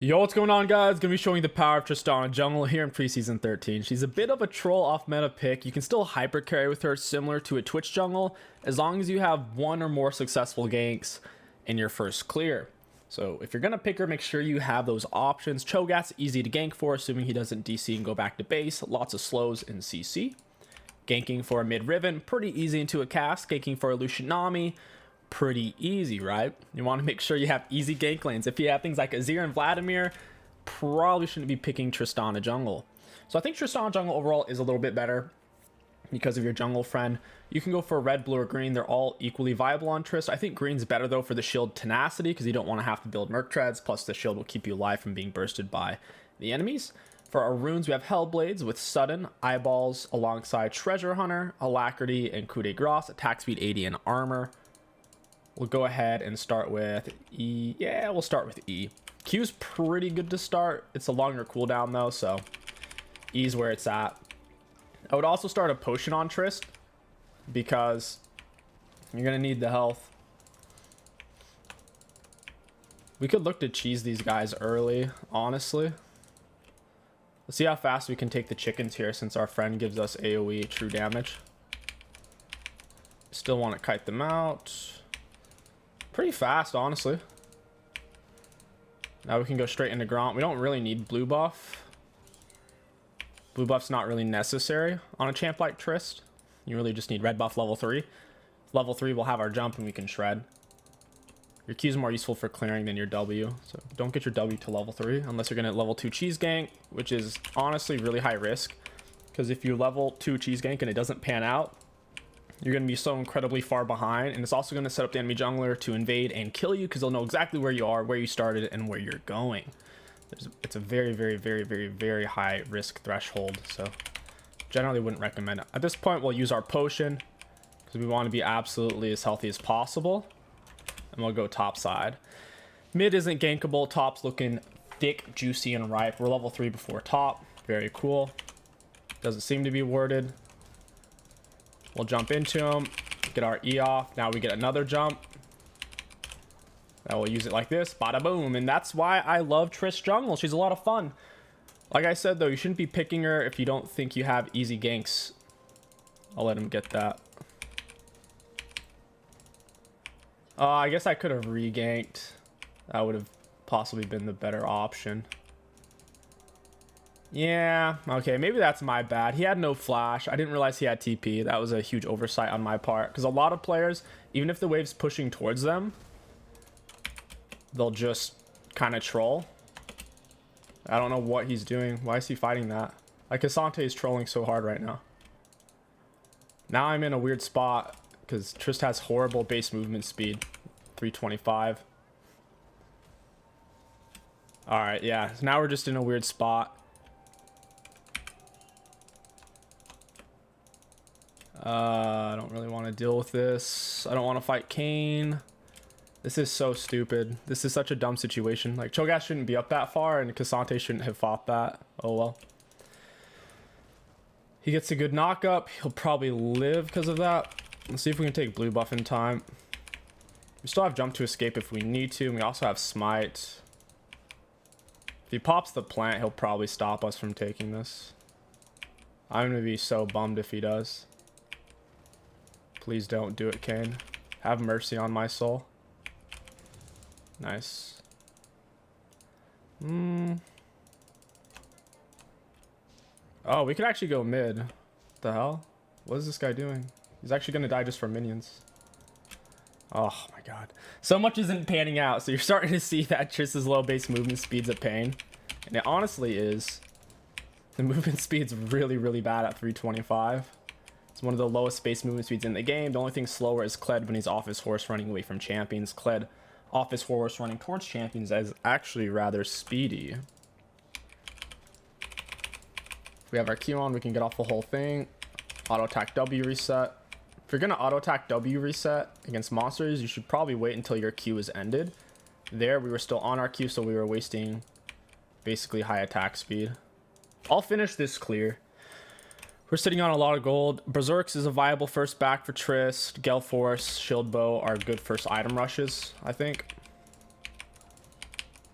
Yo, what's going on, guys? Gonna be showing the power of Tristana Jungle here in preseason 13. She's a bit of a troll off meta pick. You can still hyper carry with her similar to a Twitch jungle as long as you have one or more successful ganks in your first clear. So if you're gonna pick her, make sure you have those options. Cho'Gath's easy to gank for, assuming he doesn't DC and go back to base. Lots of slows in CC. Ganking for a mid-Riven, pretty easy into a cast. Ganking for a Lucianami, pretty easy, right? You want to make sure you have easy gank lanes. If you have things like Azir and Vladimir, probably shouldn't be picking Tristana Jungle. So I think Tristana Jungle overall is a little bit better because of your jungle friend. You can go for red, blue, or green. They're all equally viable on Trist. I think green's better though for the shield tenacity because you don't want to have to build Merc Treads. Plus the shield will keep you alive from being bursted by the enemies. For our runes, we have Hellblades with Sudden, Eyeballs alongside Treasure Hunter, Alacrity, and Coup de Grace, attack speed 80 and armor. We'll go ahead and start with E. Yeah, we'll start with E. Q's pretty good to start. It's a longer cooldown though, so E's where it's at. I would also start a potion on Trist because you're gonna need the health. We could look to cheese these guys early, honestly. Let's see how fast we can take the chickens here since our friend gives us AoE true damage. Still want to kite them out. Pretty fast, honestly. Now we can go straight into Grant. We don't really need blue buff. Blue buff's not really necessary on a champ like Trist. You really just need red buff level 3. Level 3 will have our jump and we can shred. Your Q is more useful for clearing than your W. So don't get your W to level 3 unless you're going to level 2 cheese gank, which is honestly really high risk. Because if you level 2 cheese gank and it doesn't pan out, you're going to be so incredibly far behind, and it's also going to set up the enemy jungler to invade and kill you because they'll know exactly where you are, where you started, and where you're going. It's a very, very, very, very, very high risk threshold, so generally wouldn't recommend it. At this point, we'll use our potion because we want to be absolutely as healthy as possible, and we'll go top side. Mid isn't gankable. Top's looking thick, juicy, and ripe. We're level 3 before top. Very cool. Doesn't seem to be warded. We'll jump into him, get our E off. Now we get another jump. Now we'll use it like this, bada boom. And that's why I love Trist Jungle. She's a lot of fun. Like I said though, you shouldn't be picking her if you don't think you have easy ganks. I'll let him get that. I guess I could have re-ganked. That would have possibly been the better option. Yeah, okay, maybe that's my bad. He had no flash. I didn't realize he had TP. That was a huge oversight on my part. Because a lot of players, even if the wave's pushing towards them, they'll just kind of troll. I don't know what he's doing. Why is he fighting that? Like, Asante is trolling so hard right now. Now I'm in a weird spot because Trist has horrible base movement speed. 325. Alright, yeah. So now we're just in a weird spot. I don't really want to deal with this. I don't want to fight Kane. This is so stupid. This is such a dumb situation. Like, Cho'Gath shouldn't be up that far, and K'Sante shouldn't have fought that. Oh well. He gets a good knock up. He'll probably live because of that. Let's see if we can take blue buff in time. We still have jump to escape if we need to. And we also have smite. If he pops the plant, he'll probably stop us from taking this. I'm going to be so bummed if he does. Please don't do it, Kane. Have mercy on my soul. Nice. Oh, we could actually go mid. What the hell? What is this guy doing? He's actually going to die just for minions. Oh my god. So much isn't panning out. So you're starting to see that Trist's low base movement speed's a pain. And it honestly is. The movement speed's really, really bad at 325. It's one of the lowest base movement speeds in the game. The only thing slower is Kled when he's off his horse running away from champions. Kled off his horse running towards champions is actually rather speedy. If we have our Q on, we can get off the whole thing. Auto attack W reset. If you're going to auto attack W reset against monsters, you should probably wait until your Q is ended. There, we were still on our Q, so we were wasting basically high attack speed. I'll finish this clear. We're sitting on a lot of gold. Berserks is a viable first back for Trist. Gale Force, Shield Bow are good first item rushes, I think.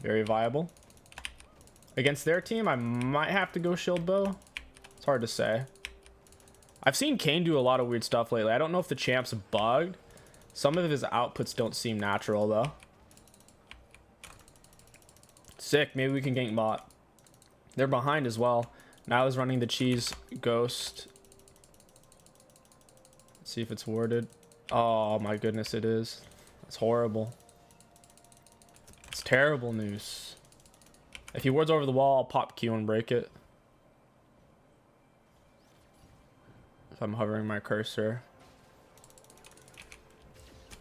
Very viable. Against their team, I might have to go shield bow. It's hard to say. I've seen Kane do a lot of weird stuff lately. I don't know if the champ's bugged. Some of his outputs don't seem natural, though. Sick. Maybe we can gank bot. They're behind as well. Nyla's running the cheese ghost. Let's see if it's warded. Oh, my goodness, it is. That's horrible. It's terrible news. If he wards over the wall, I'll pop Q and break it. If I'm hovering my cursor.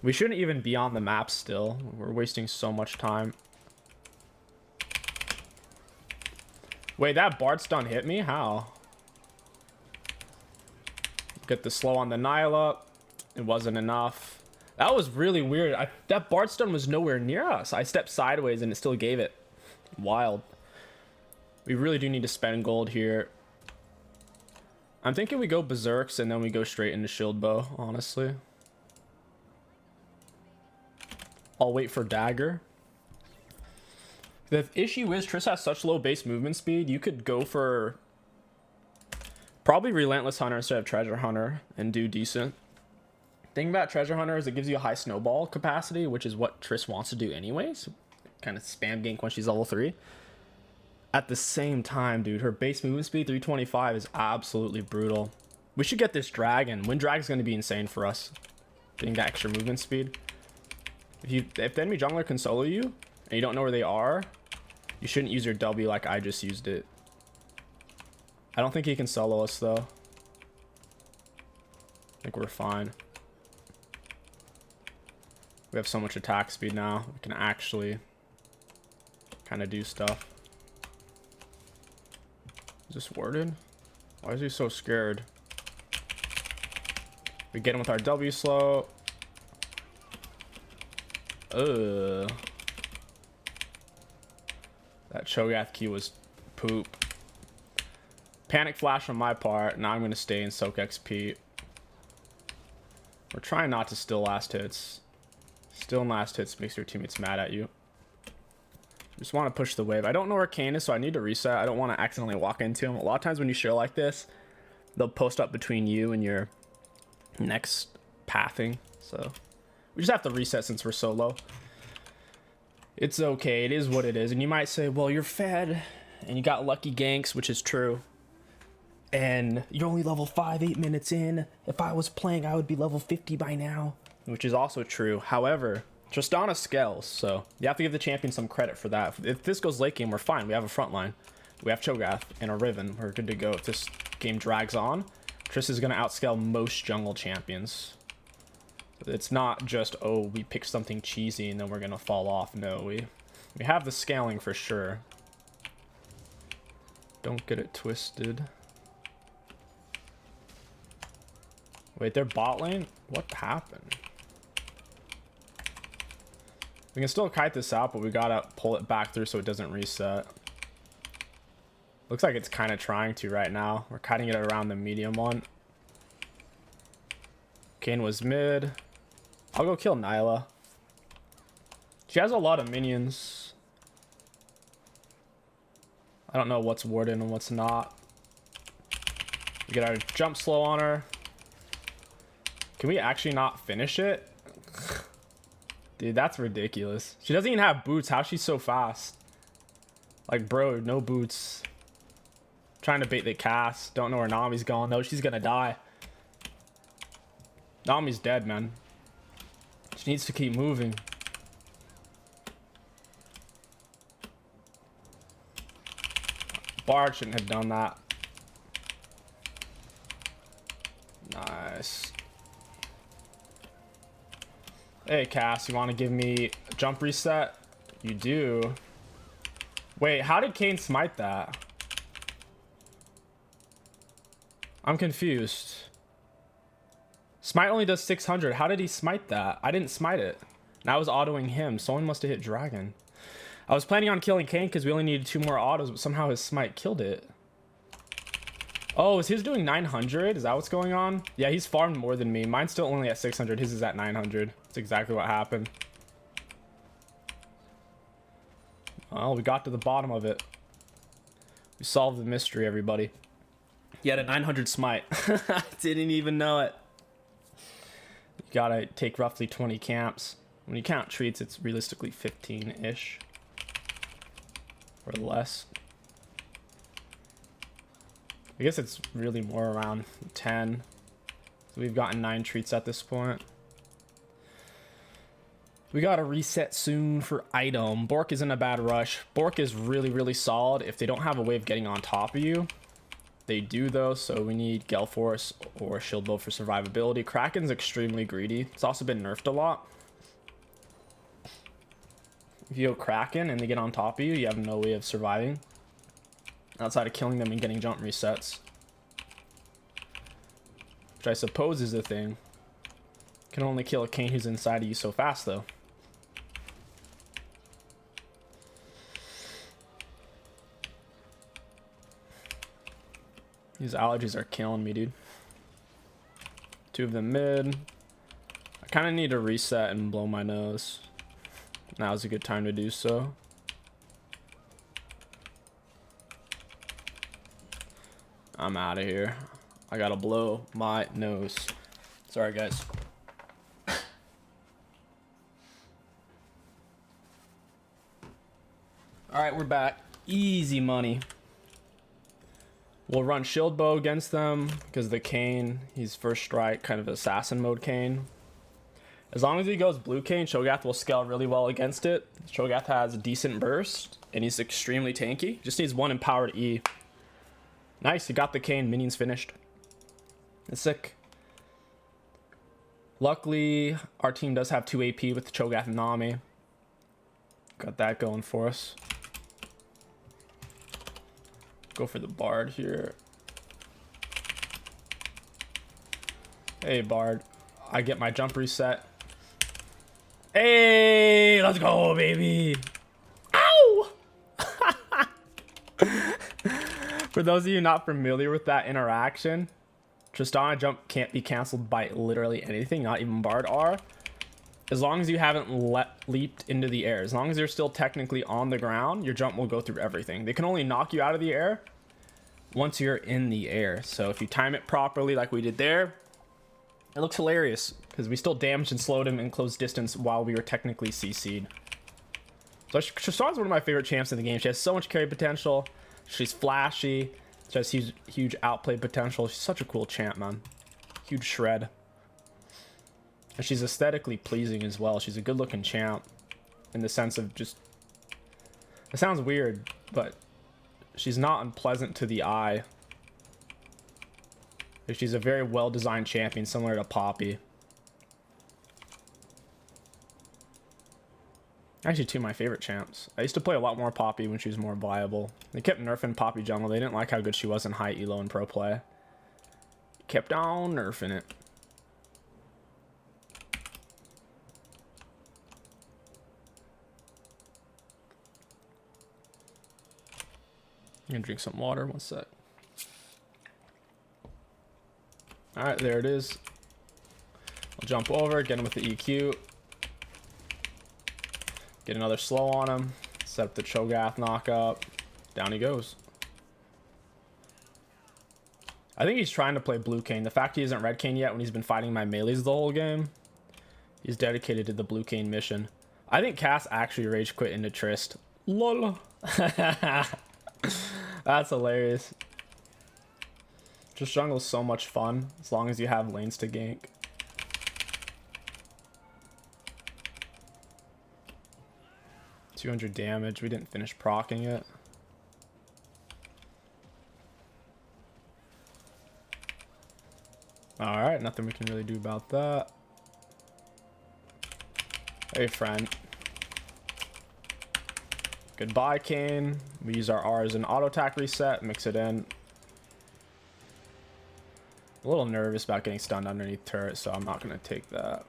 We shouldn't even be on the map still. We're wasting so much time. Wait, that Bard stun hit me? How? Get the slow on the Nyla. It wasn't enough. That was really weird. That Bard stun was nowhere near us. I stepped sideways and it still gave it. Wild. We really do need to spend gold here. I'm thinking we go berserks and then we go straight into shield bow, honestly. I'll wait for dagger. The issue is Triss has such low base movement speed. You could go for probably Relentless Hunter instead of Treasure Hunter and do decent. Thing about Treasure Hunter is it gives you a high snowball capacity, which is what Triss wants to do anyways. Kind of spam gank when she's level 3. At the same time, dude, her base movement speed 325 is absolutely brutal. We should get this dragon. Wind drag is going to be insane for us. Getting that extra movement speed. If the enemy jungler can solo you and you don't know where they are, you shouldn't use your W like I just used it. I don't think he can solo us though. I think we're fine. We have so much attack speed now. We can actually kind of do stuff. Is this warded? Why is he so scared? We get him with our W slow. That Cho'Gath key was poop. Panic flash on my part. Now I'm going to stay in soak XP. We're trying not to steal last hits. Stealing last hits makes your teammates mad at you. Just want to push the wave. I don't know where Kane is, so I need to reset. I don't want to accidentally walk into him. A lot of times when you share like this, they'll post up between you and your next pathing. So we just have to reset since we're so low. It's okay. It is what it is. And you might say, well, you're fed and you got lucky ganks, which is true. And you're only level 5, 8 minutes in. If I was playing, I would be level 50 by now, which is also true. However, Tristana scales, so you have to give the champion some credit for that. If this goes late game, we're fine. We have a front line. We have Cho'Gath and a Riven. We're good to go. If this game drags on, Triss is going to outscale most jungle champions. It's not just, oh, we pick something cheesy and then we're going to fall off. No, we have the scaling for sure. Don't get it twisted. Wait, they're bot lane? What happened? We can still kite this out, but we gotta pull it back through so it doesn't reset. Looks like it's kind of trying to right now. We're kiting it around the medium one. Kane was mid. I'll go kill Nyla. She has a lot of minions. I don't know what's warded and what's not. We get our jump slow on her. Can we actually not finish it? Dude, that's ridiculous. She doesn't even have boots. How's she so fast? Like, bro, no boots. Trying to bait the cast. Don't know where Nami's going, though. She's gonna die. Nami's dead, man. She needs to keep moving. Bard shouldn't have done that. Nice. Hey, Cass, you want to give me a jump reset? You do. Wait, how did Kane smite that? I'm confused. Smite only does 600. How did he smite that? I didn't smite it. And I was autoing him. Someone must have hit dragon. I was planning on killing Kane because we only needed 2 more autos, but somehow his smite killed it. Oh, is his doing 900? Is that what's going on? Yeah, he's farmed more than me. Mine's still only at 600. His is at 900. That's exactly what happened. Well, we got to the bottom of it. We solved the mystery, everybody. He had a 900 smite. I didn't even know it. You gotta take roughly 20 camps. When you count treats, it's realistically 15-ish. Or less. I guess it's really more around 10. So we've gotten 9 treats at this point. We gotta reset soon for item. Bork is in a bad rush. Bork is really, really solid if they don't have a way of getting on top of you. They do though, so we need Gale Force or Shield Bow for survivability. Kraken's extremely greedy. It's also been nerfed a lot. If you go Kraken and they get on top of you, you have no way of surviving. Outside of killing them and getting jump resets. Which I suppose is the thing. Can only kill a Kane who's inside of you so fast though. These allergies are killing me, dude. 2 of them mid. I kind of need to reset and blow my nose. Now's a good time to do so. I'm out of here. I gotta blow my nose. Sorry, guys. Alright, we're back. Easy money. We'll run Shield Bow against them because the Kane, he's first strike, kind of assassin mode Kane. As long as he goes blue Kane, Cho'Gath will scale really well against it. Cho'Gath has a decent burst and he's extremely tanky. Just needs 1 empowered E. Nice, he got the Kane, minions finished. It's sick. Luckily, our team does have 2 AP with Cho'Gath and Nami. Got that going for us. Go for the Bard here. Hey, Bard. I get my jump reset. Hey, let's go, baby. Ow! For those of you not familiar with that interaction, Tristana jump can't be canceled by literally anything, not even Bard R. As long as you haven't leaped into the air, as long as you're still technically on the ground, your jump will go through everything. They can only knock you out of the air once you're in the air. So if you time it properly like we did there, it looks hilarious because we still damaged and slowed him in close distance while we were technically CC'd. So Tristana's one of my favorite champs in the game. She has so much carry potential. She's flashy. She has huge outplay potential. She's such a cool champ, man. Huge shred. And she's aesthetically pleasing as well. She's a good looking champ in the sense of just, it sounds weird, but she's not unpleasant to the eye. She's a very well designed champion, similar to Poppy. Actually, 2 of my favorite champs. I used to play a lot more Poppy when she was more viable. They kept nerfing Poppy jungle. They didn't like how good she was in high elo and pro play. Kept on nerfing it. I'm gonna drink some water, 1 sec. Alright, there it is. I'll jump over, get him with the EQ. Get another slow on him. Set up the Cho'Gath knock up. Down he goes. I think he's trying to play blue Kane. The fact he isn't red Kane yet when he's been fighting my melees the whole game. He's dedicated to the blue Kane mission. I think Cass actually rage quit into Trist. Lol. That's hilarious. Just jungle is so much fun as long as you have lanes to gank. $200 damage. We didn't finish proccing it. Alright, nothing we can really do about that. Hey, friend. Goodbye, Kane. We use our R as an auto attack reset, mix it in. A little nervous about getting stunned underneath turret, so I'm not going to take that.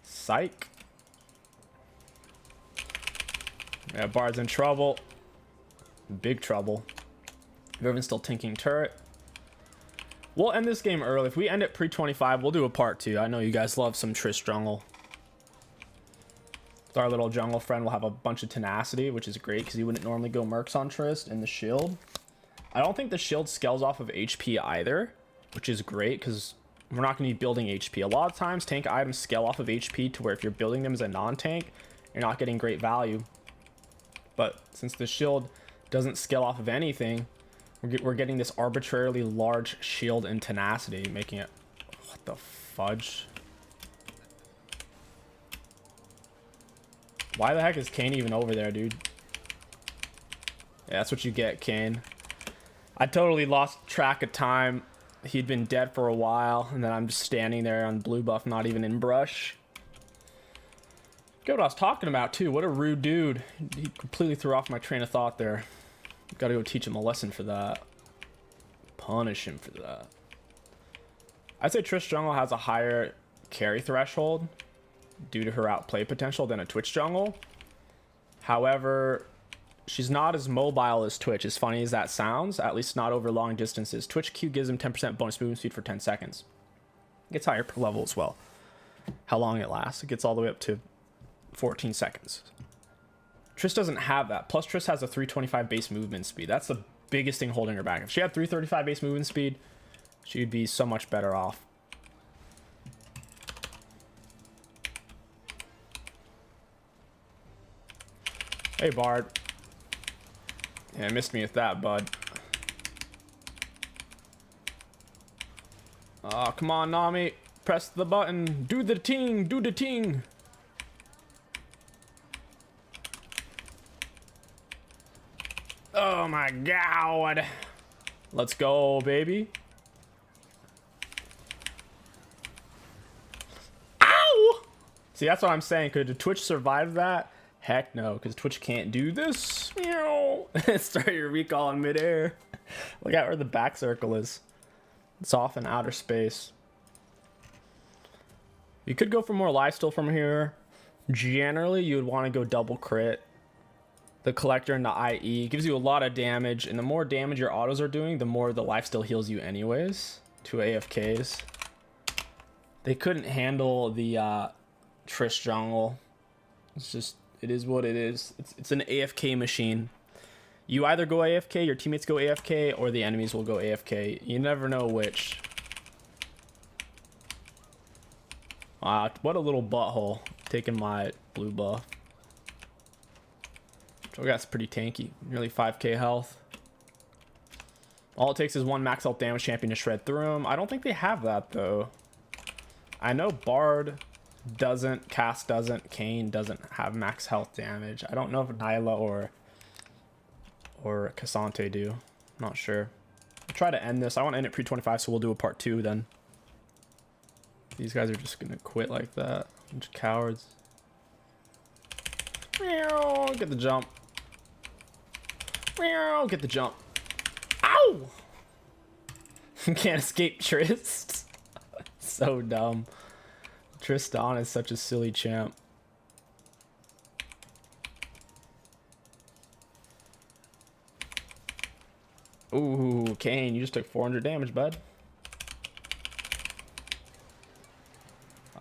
Psych. Yeah, Bard's in trouble. Big trouble. Riven's still tinking turret. We'll end this game early. If we end it pre-25, we'll do a part 2. I know you guys love some Trist jungle. Our little jungle friend will have a bunch of tenacity, which is great because he wouldn't normally go mercs on Trist in the shield. I don't think the shield scales off of HP either, which is great because we're not going to be building HP. A lot of times tank items scale off of HP to where if you're building them as a non-tank, you're not getting great value. But since the shield doesn't scale off of anything, we're getting this arbitrarily large shield and tenacity, making it... What the fudge? Why the heck is Kane even over there, dude? Yeah, that's what you get, Kane. I totally lost track of time. He'd been dead for a while, and then I'm just standing there on blue buff, not even in brush. Get what I was talking about, too. What a rude dude. He completely threw off my train of thought there. Gotta go teach him a lesson for that. Punish him for that. I'd say Trish Jungle has a higher carry threshold due to her outplay potential than a Twitch Jungle. However, she's not as mobile as Twitch, as funny as that sounds, at least not over long distances. Twitch Q gives him 10% bonus movement speed for 10 seconds. It gets higher per level as well. How long it lasts, it gets all the way up to 14 seconds. Triss doesn't have that. Plus, Triss has a 325 base movement speed. That's the biggest thing holding her back. If she had 335 base movement speed, she'd be so much better off. Hey, Bard. Yeah, missed me with that, bud. Oh, come on, Nami. Press the button. Do the ting. Do the ting. Oh my god. Let's go, baby. Ow! See, that's what I'm saying. Could Twitch survive that? Heck no, because Twitch can't do this. Start your recall in midair. Look at where the back circle is. It's off in outer space. You could go for more lifesteal from here. Generally, you would want to go double crit. The collector and the IE gives you a lot of damage, and the more damage your autos are doing, the more the lifesteal heals you anyways. 2 AFKs. They couldn't handle the Trish Jungle. It's just, it is what it is. It's an AFK machine. You either go AFK, your teammates go AFK, or the enemies will go AFK. You never know which. Wow, what a little butthole taking my blue buff. Cho'Gath's pretty tanky, nearly 5k health. All it takes is one max health damage champion to shred through him. I don't think they have that though. I know Bard doesn't, Cass doesn't, Kane doesn't have max health damage. I don't know if Nyla or Cassante do. I'm not sure. I'll try to end this. I want to end it pre-25, so we'll do a part 2 then. These guys are just gonna quit like that. Bunch of cowards. Get the jump. Get the jump. Ow! Can't escape Trist. So dumb. Tristana is such a silly champ. Ooh, Kane, you just took 400 damage, bud.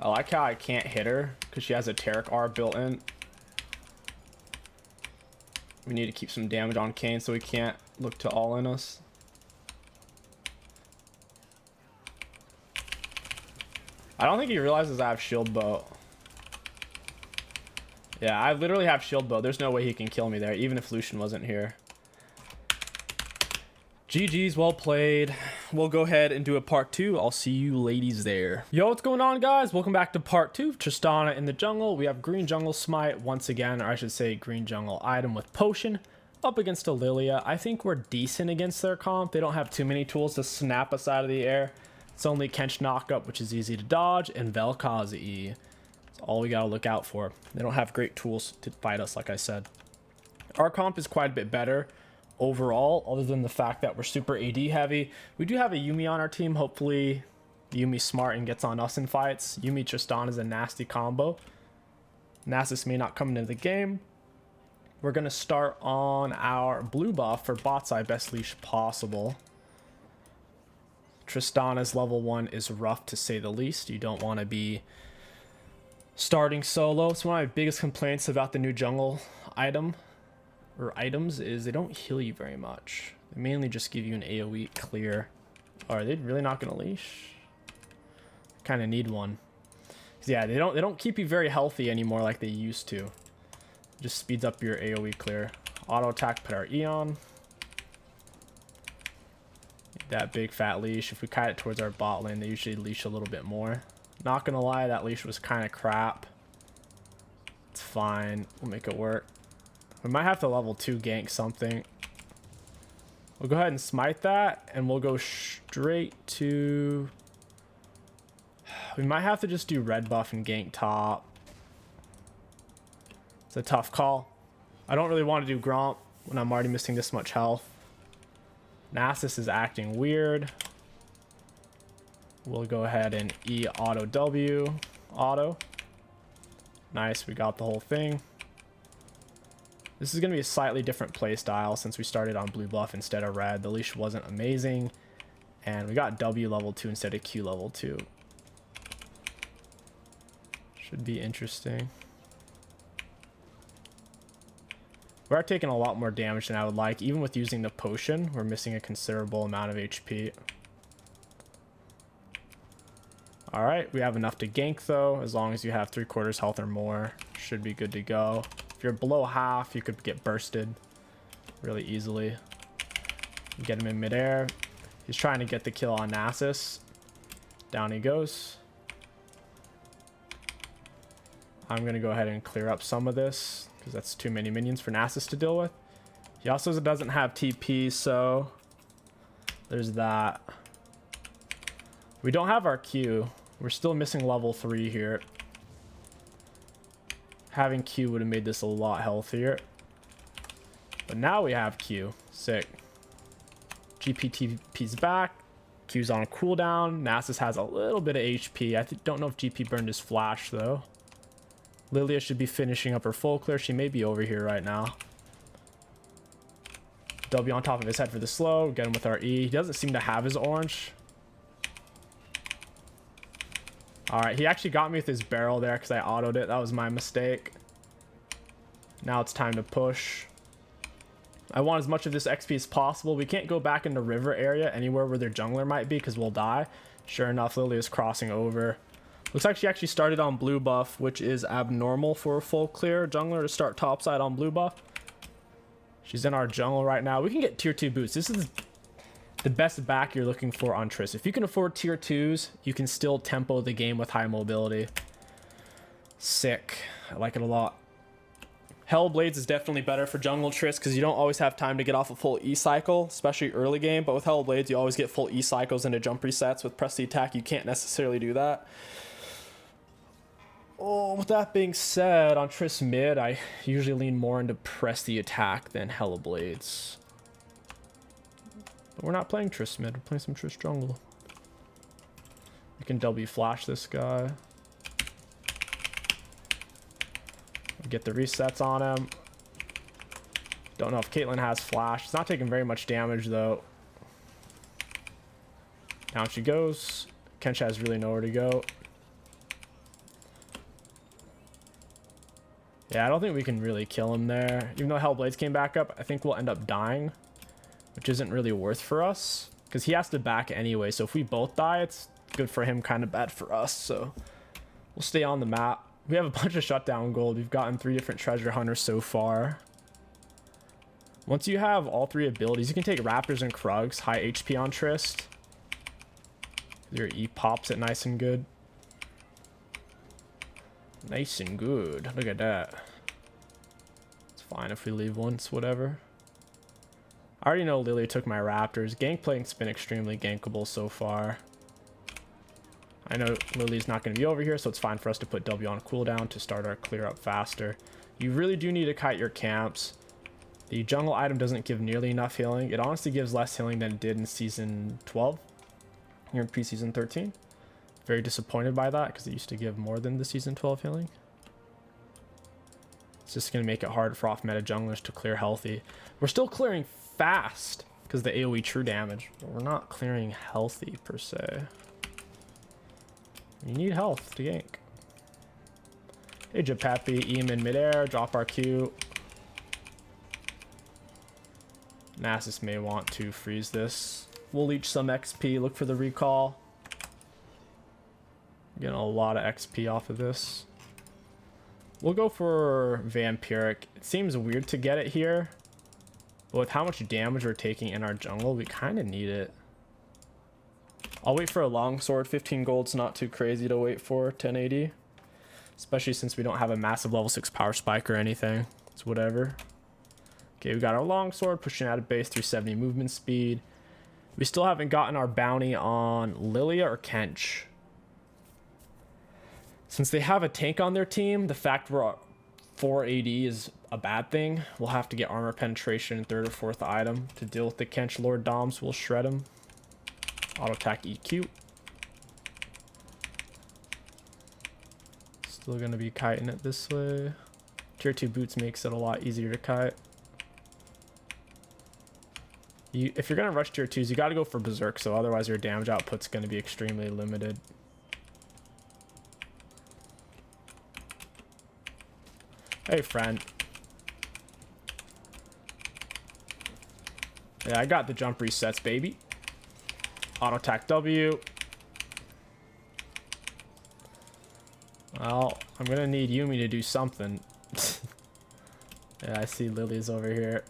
I like how I can't hit her because she has a Taric R built in. We need to keep some damage on Kane so he can't look to all in us. I don't think he realizes I have shield bow. Yeah, I literally have shield bow. There's no way he can kill me there, even if Lucian wasn't here. GG's, well played. We'll go ahead and do a part 2. I'll see you ladies there. Yo, what's going on, guys? Welcome back to part 2 of Tristana in the jungle. We have green jungle smite once again, or I should say green jungle item with potion up against a Lilia. I think we're decent against their comp. They don't have too many tools to snap us out of the air. It's only Kench knockup, which is easy to dodge, and Vel'Koz. That's all we gotta look out for. They don't have great tools to fight us, like I said. Our comp is quite a bit better overall, other than the fact that we're super AD heavy. We do have a Yuumi on our team. Hopefully Yuumi's smart and gets on us in fights. Yuumi Tristana is a nasty combo. Nasus may not come into the game. We're gonna start on our blue buff for bot side, best leash possible. Tristana's level 1 is rough to say the least. You don't want to be starting solo. It's one of my biggest complaints about the new jungle item. or items is they don't heal you very much. They mainly just give you an AoE clear. Oh, are they really not gonna leash? Kind of need one. 'Cause yeah, they don't keep you very healthy anymore like they used to. Just speeds up your AoE clear. Auto attack, put our E on. That big fat leash. If we kite it towards our bot lane, they usually leash a little bit more. Not gonna lie, that leash was kind of crap. It's fine. We'll make it work. We might have to level 2 gank something. We'll go ahead and smite that, and we'll go straight to... We might have to just do red buff and gank top. It's a tough call. I don't really want to do Gromp when I'm already missing this much health. Nasus is acting weird. We'll go ahead and E auto W. Auto. Nice, we got the whole thing. This is going to be a slightly different play style since we started on blue buff instead of red. The leash wasn't amazing. And we got W level 2 instead of Q level 2. Should be interesting. We are taking a lot more damage than I would like. Even with using the potion, we're missing a considerable amount of HP. Alright, we have enough to gank though. As long as you have 3/4 health or more, should be good to go. If you're below half, you could get bursted really easily. Get him in midair. He's trying to get the kill on Nasus. Down he goes. I'm going to go ahead and clear up some of this, because that's too many minions for Nasus to deal with. He also doesn't have TP, so there's that. We don't have our Q. We're still missing level 3 here. Having Q would have made this a lot healthier. But now we have Q. Sick. GPTP's back. Q's on cooldown. Nasus has a little bit of HP. I don't know if GP burned his flash, though. Lilia should be finishing up her full clear. She may be over here right now. W on top of his head for the slow. Get him with our E. He doesn't seem to have his orange. Alright, he actually got me with his barrel there because I autoed it. That was my mistake. Now it's time to push. I want as much of this XP as possible. We can't go back in the river area anywhere where their jungler might be because we'll die. Sure enough, Lily is crossing over. Looks like she actually started on blue buff, which is abnormal for a full clear jungler to start topside on blue buff. She's in our jungle right now. We can get tier 2 boots. This is the best back you're looking for on Triss. If you can afford tier 2s, you can still tempo the game with high mobility. Sick. I like it a lot. Hellblades is definitely better for jungle Triss because you don't always have time to get off a full E cycle, especially early game. But with Hellblades, you always get full E cycles into jump resets. With press the attack, you can't necessarily do that. Oh, with that being said, on Triss mid, I usually lean more into press the attack than Hellblades. But we're not playing Triss mid, we're playing some Triss jungle. We can W flash this guy. Get the resets on him. Don't know if Caitlyn has flash. It's not taking very much damage though. Down she goes. Kensha has really nowhere to go. Yeah, I don't think we can really kill him there. Even though Hellblades came back up, I think we'll end up dying, which isn't really worth for us because he has to back anyway. So if we both die, it's good for him, kind of bad for us. So we'll stay on the map. We have a bunch of shutdown gold. We've gotten 3 different treasure hunters so far. Once you have all 3 abilities, you can take Raptors and Krugs, high HP on Trist. Your E pops it nice and good. Nice and good. Look at that. It's fine if we leave once, whatever. I already know Lily took my Raptors. Gangplank's been extremely gankable so far. I know Lily's not going to be over here, so it's fine for us to put W on cooldown to start our clear up faster. You really do need to kite your camps. The jungle item doesn't give nearly enough healing. It honestly gives less healing than it did in Season 12. Here in Pre-Season 13. Very disappointed by that because it used to give more than the Season 12 healing. It's just going to make it hard for off-meta junglers to clear healthy. We're still clearing fast because the AoE true damage, but we're not clearing healthy per se. You need health to gank. Hey Japappy, E him in midair, drop our Q. Nasus may want to freeze this. We'll leech some XP, look for the recall. Getting a lot of XP off of this. We'll go for Vampiric. It seems weird to get it here, but with how much damage we're taking in our jungle, we kind of need it. I'll wait for a longsword. 15 gold's not too crazy to wait for. 1080. Especially since we don't have a massive level 6 power spike or anything. It's whatever. Okay, we got our longsword pushing out of base 370 movement speed. We still haven't gotten our bounty on Lilia or Kench. Since they have a tank on their team, the fact we're 4 AD is a bad thing. We'll have to get armor penetration in 3rd or 4th item to deal with the Kench Lord Doms. We'll shred him. Auto attack EQ. Still gonna be kiting it this way. Tier 2 boots makes it a lot easier to kite. If you're gonna rush tier 2s, you gotta go for Berserk, so otherwise your damage output's gonna be extremely limited. Hey, friend. Yeah, I got the jump resets, baby. Auto attack W. Well, I'm gonna need Yuumi to do something. Yeah, I see Lily's over here.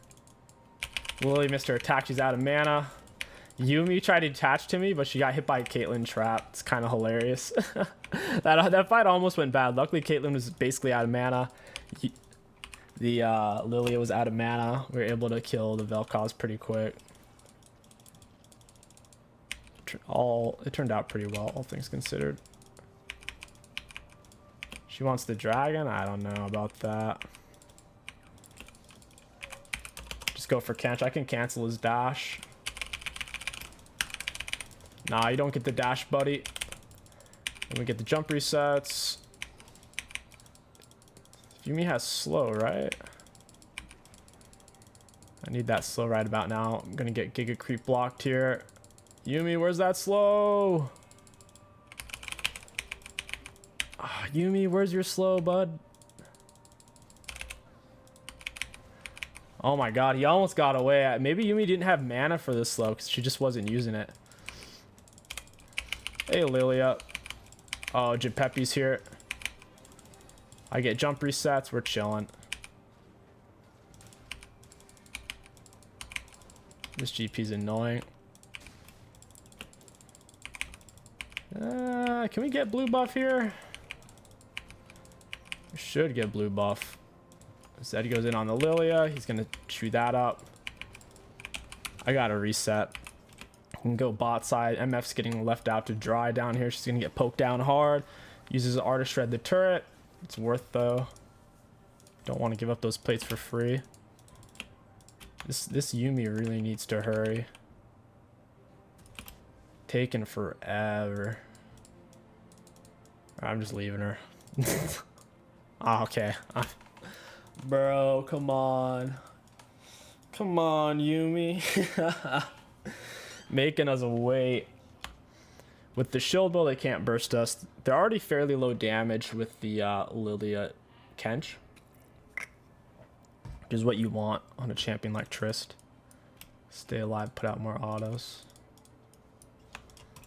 Lily missed her attack. She's out of mana. Yuumi tried to attach to me, but she got hit by a Caitlyn trap. It's kind of hilarious. that fight almost went bad. Luckily, Caitlyn was basically out of mana. Lilia was out of mana. We were able to kill the Vel'Koz pretty quick. It turned out pretty well, all things considered. She wants the dragon? I don't know about that. Just go for Kench. I can cancel his dash. Nah, you don't get the dash, buddy. And we get the jump resets. Yuumi has slow, right? I need that slow right about now. I'm gonna get Giga Creep blocked here. Yuumi, where's that slow? Yuumi, where's your slow, bud? Oh my god, he almost got away. Maybe Yuumi didn't have mana for this slow because she just wasn't using it. Hey, Lilia. Oh, Jepepi's here. I get jump resets. We're chilling. This GP's annoying. Can we get blue buff here? We should get blue buff. Zed goes in on the Lilia. He's gonna chew that up. I gotta reset. I can go bot side. MF's getting left out to dry down here. She's gonna get poked down hard. Uses R to shred the turret. It's worth though. Don't want to give up those plates for free. This Yuumi really needs to hurry. Taking forever. I'm just leaving her. Oh, okay. Bro, come on. Come on, Yuumi. Making us wait. With the shield bow, they can't burst us. They're already fairly low damage with the Lilia Kench. Which is what you want on a champion like Trist. Stay alive, put out more autos.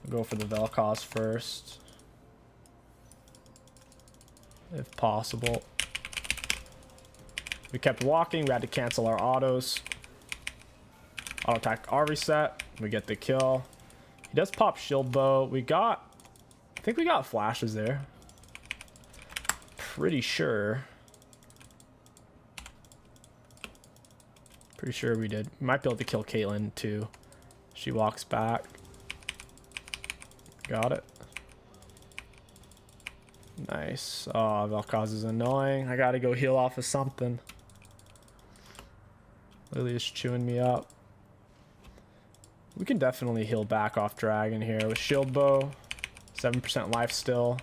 Go for the Vel'Koz first. If possible. We kept walking, we had to cancel our autos. Auto attack R reset. We get the kill. He does pop shield bow. I think we got flashes there. Pretty sure we did. We might be able to kill Caitlyn too. She walks back. Got it. Nice. Oh, Vel'Koz is annoying. I gotta go heal off of something. Lily's chewing me up. We can definitely heal back off dragon here with shield bow. 7% life still.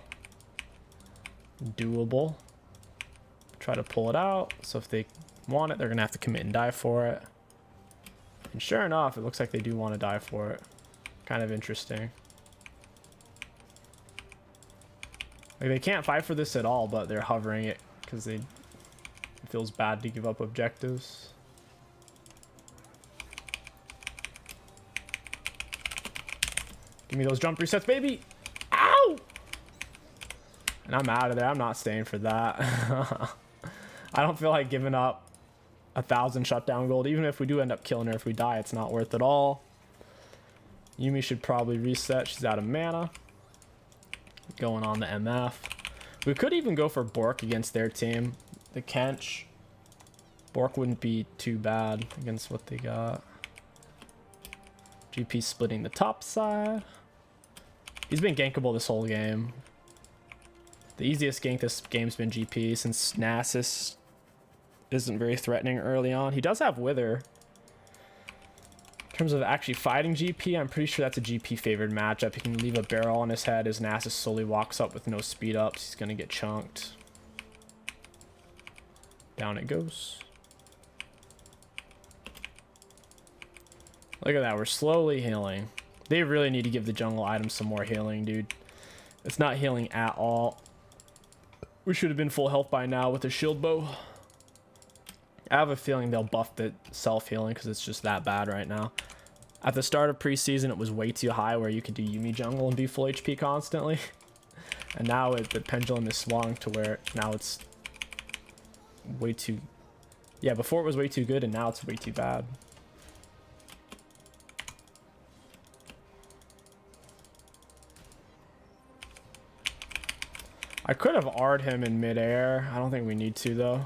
Doable. Try to pull it out. So if they want it, they're gonna have to commit and die for it. And sure enough, it looks like they do want to die for it. Kind of interesting. Like they can't fight for this at all, but they're hovering it because it feels bad to give up objectives. Give me those jump resets, baby. Ow! And I'm out of there. I'm not staying for that. I don't feel like giving up 1,000 shutdown gold. Even if we do end up killing her, if we die, it's not worth it all. Yumi should probably reset. She's out of mana. Going on the MF. We could even go for Bork against their team. The Kench. Bork wouldn't be too bad against what they got. GP splitting the top side. He's been gankable this whole game. The easiest gank this game's been GP since Nasus isn't very threatening early on. He does have Wither. In terms of actually fighting GP, I'm pretty sure that's a GP favored matchup. He can leave a barrel on his head as Nasus slowly walks up with no speed ups. He's going to get chunked. Down it goes. Look at that. We're slowly healing. They really need to give the jungle items some more healing, dude. It's not healing at all. We should have been full health by now with the shield bow. I have a feeling they'll buff the self-healing because it's just that bad right now. At the start of preseason, it was way too high where you could do Yumi jungle and be full HP constantly. And now the pendulum is swung to where now it's way too... Yeah, before it was way too good and now it's way too bad. I could have R'd him in midair. I don't think we need to though.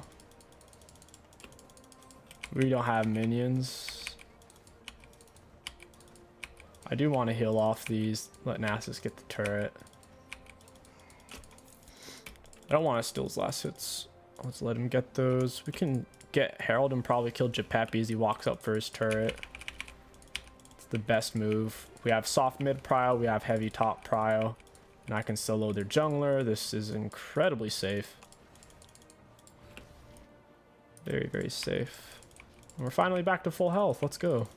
We don't have minions. I do want to heal off these. Let Nasus get the turret. I don't want to steal his last hits. Let's let him get those. We can get Herald and probably kill Japepi as he walks up for his turret. It's the best move. We have soft mid prio. We have heavy top prio. And I can solo their jungler. This is incredibly safe. Very, very safe. And we're finally back to full health. Let's go.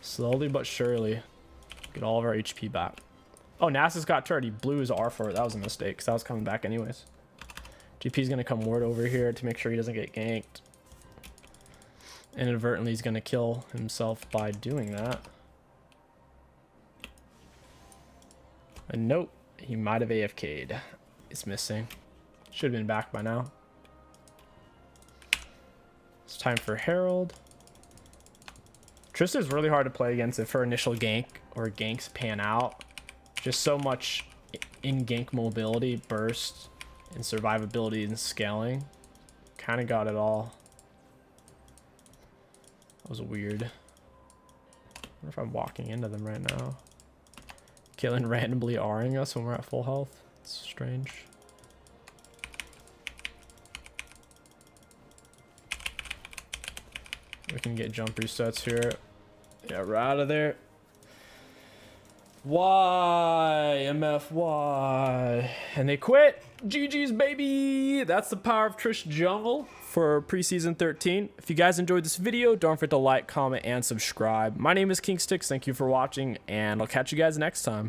Slowly but surely. Get all of our HP back. Oh, Nasus got turret. He blew his R for it. That was a mistake because that was coming back anyways. GP's going to come ward over here to make sure he doesn't get ganked. Inadvertently, he's going to kill himself by doing that. And nope, he might have AFK'd. It's missing. Should have been back by now. It's time for Herald. Trista's really hard to play against if her initial gank or ganks pan out. Just so much in gank mobility, burst, and survivability and scaling. Kind of got it all. That was weird. I wonder if I'm walking into them right now. Killing randomly R'ing us when we're at full health. It's strange. We can get jump resets here. Yeah, we're out of there. Why? MF, why? And they quit. GG's, baby. That's the power of Tristana Jungle for preseason 13. If you guys enjoyed this video, don't forget to like, comment, and subscribe. My name is Kingsticks. Thank you for watching, and I'll catch you guys next time.